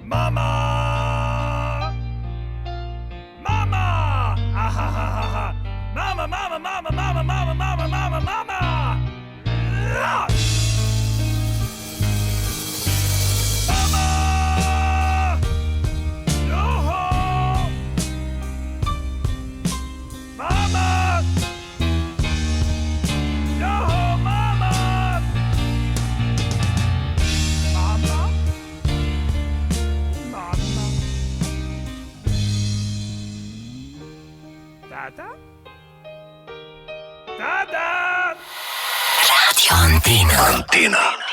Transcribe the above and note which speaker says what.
Speaker 1: Mama! Mama! Ah, ah, ah, ah, ah. Mama, mama, mama, mama, mama, mama, mama, mama! Ah! Mama! Yo-ho! Mama! Yo-ho, mama! Mama? Mamma? Tata? Tata!
Speaker 2: Radio Antenna.